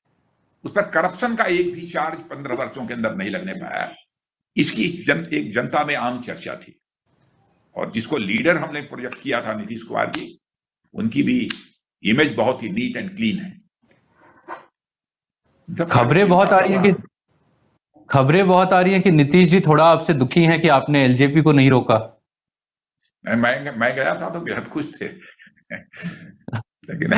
उस पर करप्शन का एक भी चार्ज 15 वर्षों के अंदर नहीं लगने पाया। इसकी एक जनता में आम चर्चा थी। और जिसको लीडर हमने प्रोजेक्ट किया था नीतीश कुमार जी, उनकी भी इमेज बहुत ही नीट एंड क्लीन है। खबरें बहुत आ रही हैं कि नीतीश जी थोड़ा आपसे दुखी हैं कि आपने एलजेपी को नहीं रोका। मैं गया था तो बेहद खुश थे लेकिन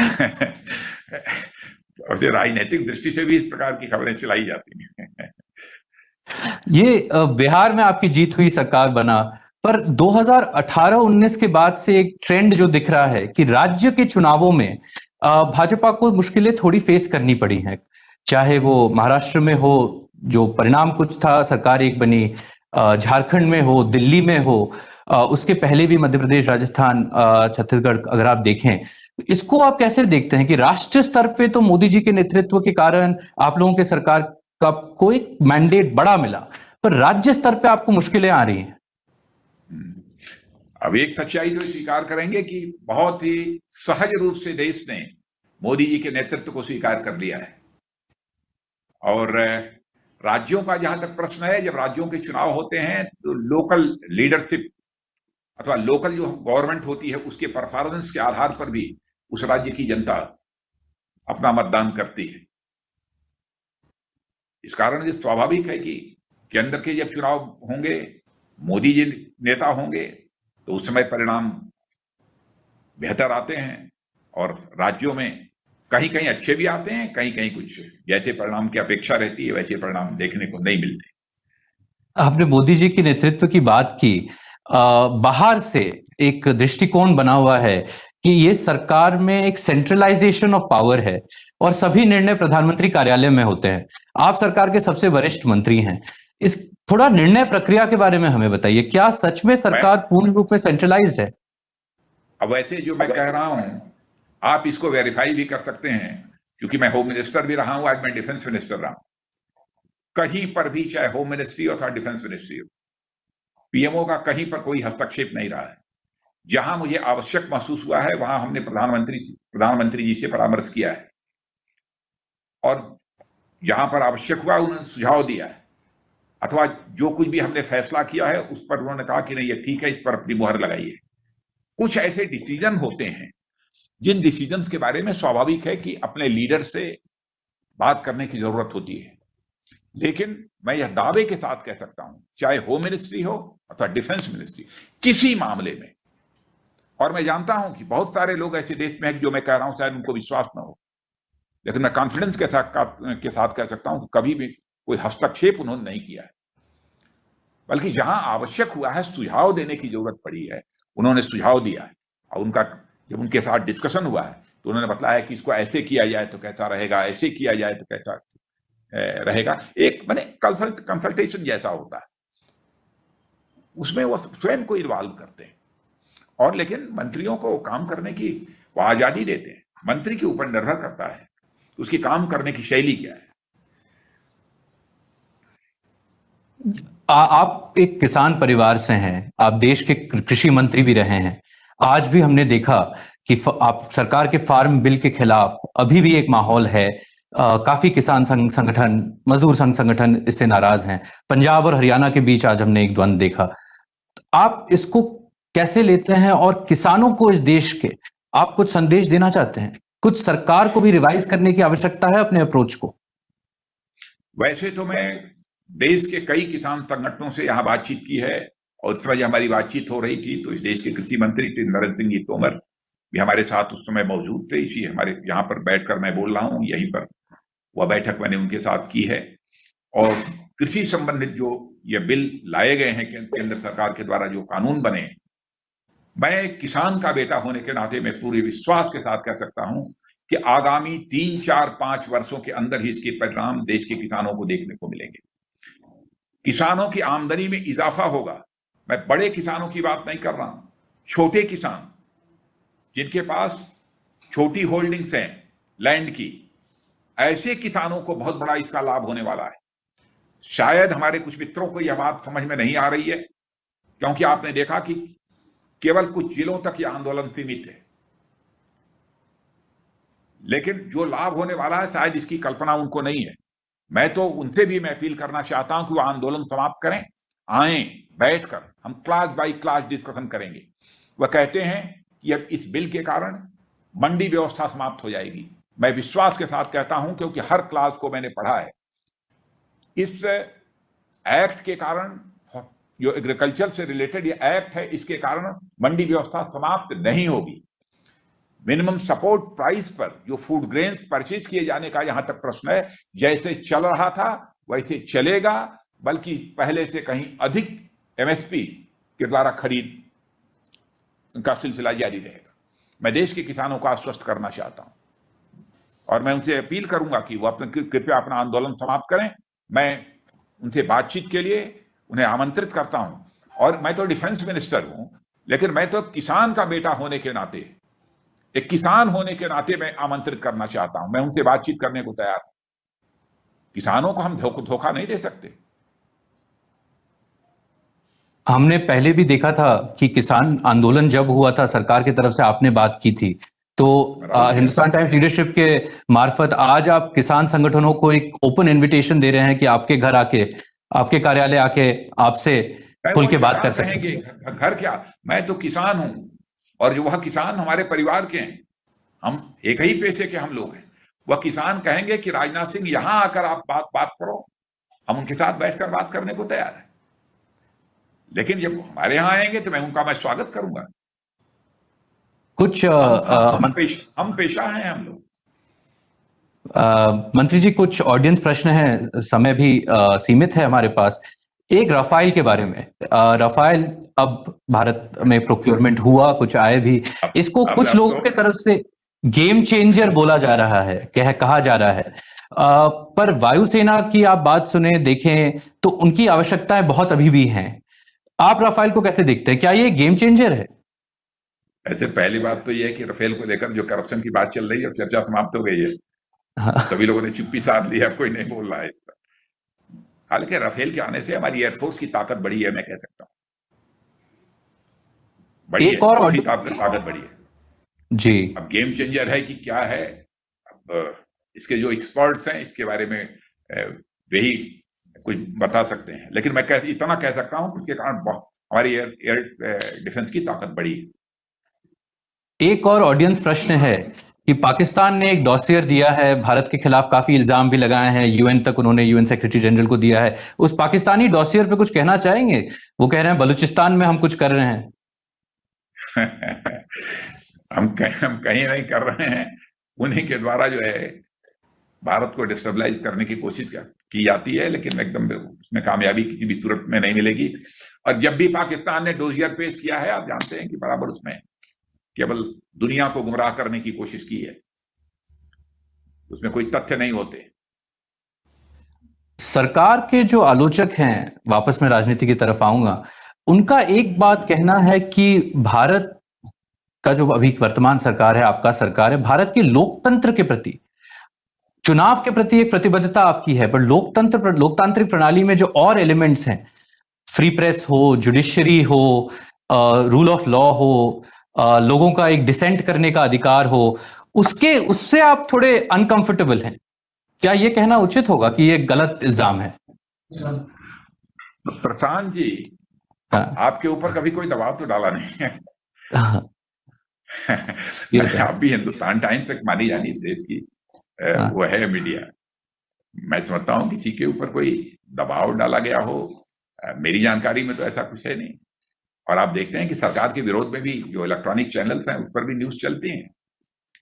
और राजनीतिक दृष्टि से भी इस प्रकार की खबरें चलाई जाती हैं। ये बिहार में आपकी जीत हुई, सरकार बना, पर 2018-19 के बाद से एक ट्रेंड जो दिख रहा है कि राज्य के चुनावों में भाजपा को मुश्किलें थोड़ी फेस करनी पड़ी हैं। चाहे वो महाराष्ट्र में हो, जो परिणाम कुछ था, सरकार एक बनी, झारखंड में हो, दिल्ली में हो, उसके पहले भी मध्य प्रदेश, राजस्थान, छत्तीसगढ़ अगर आप देखें, इसको आप कैसे देखते हैं कि राष्ट्रीय स्तर पे तो मोदी जी के नेतृत्व के कारण आप लोगों के सरकार का कोई मैंडेट बड़ा मिला, पर राज्य स्तर पे आपको मुश्किलें आ रही हैं? अब एक सच्चाई जो स्वीकार करेंगे कि बहुत ही सहज रूप से देश ने मोदी जी के नेतृत्व को स्वीकार कर लिया है। और राज्यों का जहां तक प्रश्न है, जब राज्यों के चुनाव होते हैं तो लोकल लीडरशिप अथवा लोकल जो गवर्नमेंट होती है, उसके परफॉर्मेंस के आधार पर भी उस राज्य की जनता अपना मतदान करती है। इस कारण ये स्वाभाविक है कि केंद्र के जब चुनाव होंगे, मोदी जी नेता होंगे, तो उस समय परिणाम बेहतर आते हैं। और राज्यों में कहीं कहीं अच्छे भी आते हैं, कहीं कहीं कुछ जैसे परिणाम की अपेक्षा रहती है वैसे परिणाम देखने को नहीं मिलते। आपने मोदी जी के नेतृत्व की बात की। बाहर से एक दृष्टिकोण बना हुआ है कि ये सरकार में एक सेंट्रलाइजेशन ऑफ पावर है और सभी निर्णय प्रधानमंत्री कार्यालय में होते हैं। आप सरकार के सबसे वरिष्ठ मंत्री हैं। इस थोड़ा निर्णय प्रक्रिया के बारे में हमें बताइए, क्या सच में सरकार पूर्ण रूप में सेंट्रलाइज्ड है? अब वैसे जो मैं कह रहा हूं, आप इसको वेरीफाई भी कर सकते हैं, क्योंकि मैं होम मिनिस्टर भी रहा हूं, आज मैं डिफेंस मिनिस्टर रहा हूं। कहीं पर भी, चाहे होम मिनिस्ट्री हो, चाहे डिफेंस मिनिस्ट्री हो, पीएमओ का कहीं पर कोई हस्तक्षेप नहीं रहा है। जहां मुझे आवश्यक महसूस हुआ है, वहां हमने प्रधानमंत्री जी से परामर्श किया है, और जहां पर आवश्यक हुआ उन्होंने सुझाव दिया है, अथवा जो कुछ भी हमने फैसला किया है उस पर उन्होंने कहा कि नहीं ये ठीक है, इस पर अपनी मुहर लगाइए। कुछ ऐसे डिसीजन होते हैं जिन डिसीजन के बारे में स्वाभाविक है कि अपने लीडर से बात करने की जरूरत होती है, लेकिन मैं यह दावे के साथ कह सकता हूं, चाहे होम मिनिस्ट्री हो अथवा डिफेंस मिनिस्ट्री, किसी मामले में, और मैं जानता हूं कि बहुत सारे लोग ऐसे देश में हैं जो मैं कह रहा हूं शायद उनको विश्वास न हो, लेकिन मैं कॉन्फिडेंस के साथ कह सकता हूं कि कभी भी कोई हस्तक्षेप उन्होंने नहीं किया है, बल्कि जहां आवश्यक हुआ है, सुझाव देने की जरूरत पड़ी है, उन्होंने सुझाव दिया है। और उनका जब उनके साथ डिस्कशन हुआ है तो उन्होंने बताया कि इसको ऐसे किया जाए तो कैसा रहेगा, ऐसे किया जाए तो कैसा रहेगा। एक मैंने कंसल्टेशन जैसा होता है, उसमें वो स्वयं को इन्वॉल्व करते हैं, और लेकिन मंत्रियों को काम करने की वो आजादी देते हैं। मंत्री के ऊपर निर्भर करता है उसकी काम करने की शैली क्या है। आप एक किसान परिवार से हैं, आप देश के कृषि मंत्री भी रहे हैं। आज भी हमने देखा कि आप सरकार के फार्म बिल के खिलाफ अभी भी एक माहौल है। काफी किसान संगठन, मजदूर संगठन इससे नाराज हैं। पंजाब और हरियाणा के बीच आज हमने एक द्वंद्व देखा। आप इसको कैसे लेते हैं, और किसानों को इस देश के आप कुछ संदेश देना चाहते हैं? कुछ सरकार को भी रिवाइज करने की आवश्यकता है अपने अप्रोच को। वैसे तो मैं देश के कई किसान संगठनों से यहाँ बातचीत की है, और इस समय हमारी बातचीत हो रही थी तो इस देश के कृषि मंत्री श्री नरेंद्र सिंह जी तोमर भी हमारे साथ उस समय मौजूद थे। इसी हमारे यहाँ पर बैठकर मैं बोल रहा हूँ, यहीं पर वह बैठक मैंने उनके साथ की है। और कृषि संबंधित जो ये बिल लाए गए हैं केंद्र सरकार के द्वारा, जो कानून बने, मैं एक किसान का बेटा होने के नाते मैं पूरे विश्वास के साथ कह सकता हूं कि आगामी 3, 4, 5 वर्षों के अंदर ही इसके परिणाम देश के किसानों को देखने को मिलेंगे। किसानों की आमदनी में इजाफा होगा। मैं बड़े किसानों की बात नहीं कर रहा हूं, छोटे किसान जिनके पास छोटी होल्डिंग्स हैं लैंड की, ऐसे किसानों को बहुत बड़ा इसका लाभ होने वाला है। शायद हमारे कुछ मित्रों को यह बात समझ में नहीं आ रही है, क्योंकि आपने देखा कि केवल कुछ जिलों तक यह आंदोलन सीमित है, लेकिन जो लाभ होने वाला है शायद इसकी कल्पना उनको नहीं है। मैं तो उनसे भी मैं अपील करना चाहता हूं कि वो आंदोलन समाप्त करें, आए, बैठकर हम क्लास बाय क्लास डिस्कशन करेंगे। वह कहते हैं कि अब इस बिल के कारण मंडी व्यवस्था समाप्त हो जाएगी। मैं विश्वास के साथ कहता हूं, क्योंकि हर क्लास को मैंने पढ़ा है। इस एक्ट के कारण, जो एग्रीकल्चर से रिलेटेड ये एक्ट है, इसके कारण मंडी व्यवस्था समाप्त नहीं होगी। मिनिमम सपोर्ट प्राइस पर जो फूड ग्रेन्स परचेज किए जाने का यहां तक प्रश्न है, जैसे चल रहा था वैसे चलेगा, बल्कि पहले से कहीं अधिक एमएसपी के द्वारा खरीद का सिलसिला जारी रहेगा। मैं देश के किसानों को आश्वस्त करना चाहता हूं और मैं उनसे अपील करूंगा कि वो कृपया अपना आंदोलन समाप्त करें। मैं उनसे बातचीत के लिए उन्हें आमंत्रित करता हूं, और मैं तो डिफेंस मिनिस्टर हूं, लेकिन मैं तो किसान का बेटा होने के नाते, एक किसान होने के नाते मैं आमंत्रित करना चाहता हूं। मैं उनसे बातचीत करने को तैयार हूं। किसानों को हम धोखा नहीं दे सकते। हमने पहले भी देखा था कि किसान आंदोलन जब हुआ था, सरकार की तरफ से आपने बात की थी, तो हिंदुस्तान टाइम्स लीडरशिप के मार्फत आज आप किसान संगठनों को एक ओपन इनविटेशन दे रहे हैं कि आपके घर आके, आपके कार्यालय आके आपसे खुल के बात कर सकेंगे। घर क्या, मैं तो किसान हूं, और जो वह किसान हमारे परिवार के हैं, हम एक ही पेशे के हम लोग हैं। वह किसान कहेंगे कि राजनाथ सिंह यहां आकर आप बात करो, हम उनके साथ बैठकर बात करने को तैयार है। लेकिन जब हमारे यहां आएंगे तो मैं स्वागत करूंगा। कुछ हम पेशा हैं हम लोग। मंत्री जी, कुछ ऑडियंस प्रश्न हैं, समय भी सीमित है हमारे पास। एक राफेल के बारे में, राफेल अब भारत में प्रोक्योरमेंट हुआ, कुछ आए भी, इसको कुछ लोगों की तरफ से गेम चेंजर बोला जा रहा है, कहा जा रहा है, पर वायुसेना की आप बात सुने देखें तो उनकी आवश्यकताएं बहुत अभी भी हैं। आप राफेल को कैसे देखते हैं, क्या ये गेम चेंजर है? ऐसे पहली बात तो यह है कि राफेल को लेकर जो करप्शन की बात चल रही है, चर्चा समाप्त हो गई है। हाँ। सभी लोगों ने चुप्पी साध ली है, अब कोई नहीं बोल रहा है इस पर। हालांकि राफेल के आने से हमारी एयरफोर्स की ताकत बढ़ी है, मैं कह सकता हूं, बढ़ी है, काफी ताकत बढ़ी है जी। अब गेम चेंजर है कि क्या है, अब इसके जो एक्सपर्ट्स हैं इसके बारे में वही कुछ बता सकते हैं, लेकिन मैं इतना कह सकता हूं कि उसके कारण हमारी एयर डिफेंस की ताकत बढ़ी है। एक और ऑडियंस प्रश्न है कि पाकिस्तान ने एक डॉसियर दिया है, भारत के खिलाफ काफी इल्जाम भी लगाए हैं, यूएन तक उन्होंने यूएन सेक्रेटरी जनरल को दिया है। उस पाकिस्तानी डॉसियर पे कुछ कहना चाहेंगे? वो कह रहे हैं बलूचिस्तान में हम कुछ कर रहे हैं। हम कहीं नहीं कर रहे हैं। उन्हीं के द्वारा जो है भारत को डिस्टेबलाइज करने की कोशिश की जाती है, लेकिन एकदम उसमें कामयाबी किसी भी सूरत में नहीं मिलेगी। और जब भी पाकिस्तान ने डोजियर पेश किया है, आप जानते हैं कि बराबर उसमें केवल दुनिया को गुमराह करने की कोशिश की है, उसमें कोई तथ्य नहीं होते। सरकार के जो आलोचक हैं, वापस में राजनीति की तरफ आऊंगा, उनका एक बात कहना है कि भारत का जो अभी वर्तमान सरकार है, आपका सरकार है, भारत के लोकतंत्र के प्रति, चुनाव के प्रति एक प्रतिबद्धता आपकी है, पर लोकतांत्रिक प्रणाली में जो और एलिमेंट्स हैं, फ्री प्रेस हो, जुडिशरी हो, रूल ऑफ लॉ हो, लोगों का एक डिसेंट करने का अधिकार हो, उससे आप थोड़े अनकंफर्टेबल हैं। क्या ये कहना उचित होगा कि ये गलत इल्जाम है? प्रशांत जी, आपके ऊपर कभी कोई दबाव तो डाला नहीं है। आप भी हिंदुस्तान टाइम्स एक मानी जानी इस देश की वो है मीडिया। मैं समझता हूं किसी के ऊपर कोई दबाव डाला गया हो, मेरी जानकारी में तो ऐसा कुछ है नहीं। और आप देखते हैं कि सरकार के विरोध में भी जो इलेक्ट्रॉनिक चैनल्स हैं उस पर भी न्यूज चलती हैं,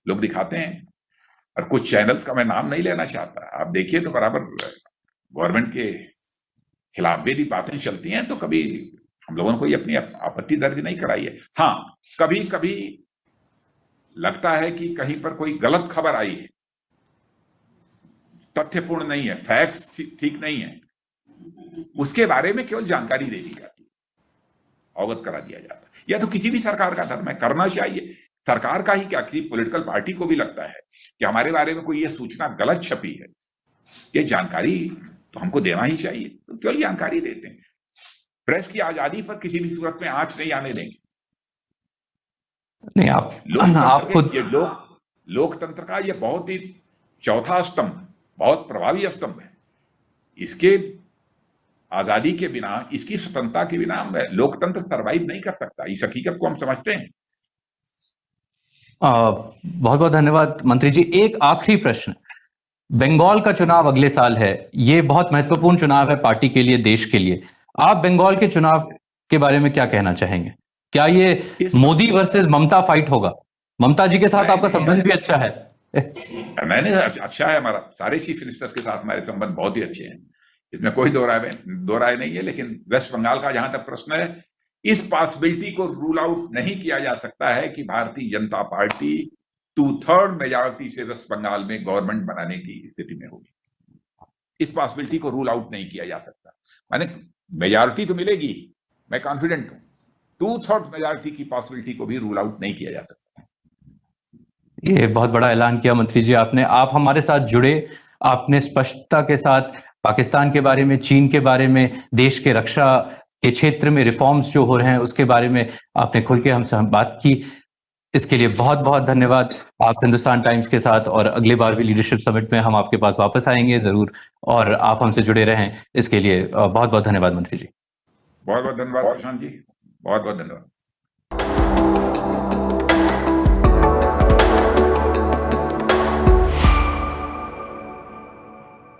लोग दिखाते हैं। और कुछ चैनल्स का मैं नाम नहीं लेना चाहता, आप देखिए तो बराबर गवर्नमेंट के खिलाफ भी बातें चलती हैं, तो कभी हम लोगों ने कोई अपनी आपत्ति दर्ज नहीं कराई है। हाँ, कभी कभी लगता है कि कहीं पर कोई गलत खबर आई है, तथ्यपूर्ण नहीं है, फैक्ट्स ठीक नहीं है, उसके बारे में केवल जानकारी दे दी जाती है, अवगत करा दिया जाता है। यह तो किसी भी सरकार का धर्म है, करना चाहिए। सरकार का ही क्या, किसी पॉलिटिकल पार्टी को भी लगता है कि हमारे बारे में कोई ये सूचना गलत छपी है, ये जानकारी तो हमको देना ही चाहिए, तो क्यों जानकारी देते हैं? प्रेस की आजादी पर किसी भी सूरत में आंच नहीं आने देंगे। नहीं, आप खुद लोकतंत्र का ये बहुत ही चौथा स्तंभ, बहुत प्रभावी स्तंभ है। इसके आजादी के बिना, इसकी स्वतंत्रता के बिना लोकतंत्र सरवाइव नहीं कर सकता। इस हकीकत को हम समझते हैं। बहुत बहुत धन्यवाद मंत्री जी। एक आखिरी प्रश्न, बंगाल का चुनाव अगले साल है, ये बहुत महत्वपूर्ण चुनाव है पार्टी के लिए, देश के लिए। आप बंगाल के चुनाव के बारे में क्या कहना चाहेंगे? क्या ये मोदी वर्सेस ममता फाइट होगा? ममता जी के साथ आपका संबंध भी अच्छा है। मैंने अच्छा है, हमारा सारे चीफ मिनिस्टर्स के साथ हमारे संबंध बहुत ही अच्छे हैं, इसमें कोई दो राय नहीं है। लेकिन वेस्ट बंगाल का जहां तक प्रश्न है, इस पॉसिबिलिटी को रूल आउट नहीं किया जा सकता है कि भारतीय जनता पार्टी 2/3 मेजॉरिटी से वेस्ट बंगाल में गवर्नमेंट बनाने की स्थिति में होगी। इस पॉसिबिलिटी को रूल आउट नहीं किया जा सकता। माने मेजॉरिटी तो मिलेगी, मैं कॉन्फिडेंट हूं, 2/3 मेजॉरिटी की पॉसिबिलिटी को भी रूल आउट नहीं किया जा सकता। ये बहुत बड़ा ऐलान किया मंत्री जी आपने। आप हमारे साथ जुड़े, आपने स्पष्टता के साथ पाकिस्तान के बारे में, चीन के बारे में, देश के रक्षा के क्षेत्र में रिफॉर्म्स जो हो रहे हैं उसके बारे में आपने खुल के हमसे बात की। इसके लिए बहुत बहुत धन्यवाद। आप हिंदुस्तान टाइम्स के साथ, और अगली बार भी लीडरशिप समिट में हम आपके पास वापस आएंगे जरूर, और आप हमसे जुड़े रहें, इसके लिए बहुत बहुत धन्यवाद मंत्री जी। बहुत बहुत धन्यवाद प्रशांत जी, बहुत बहुत धन्यवाद।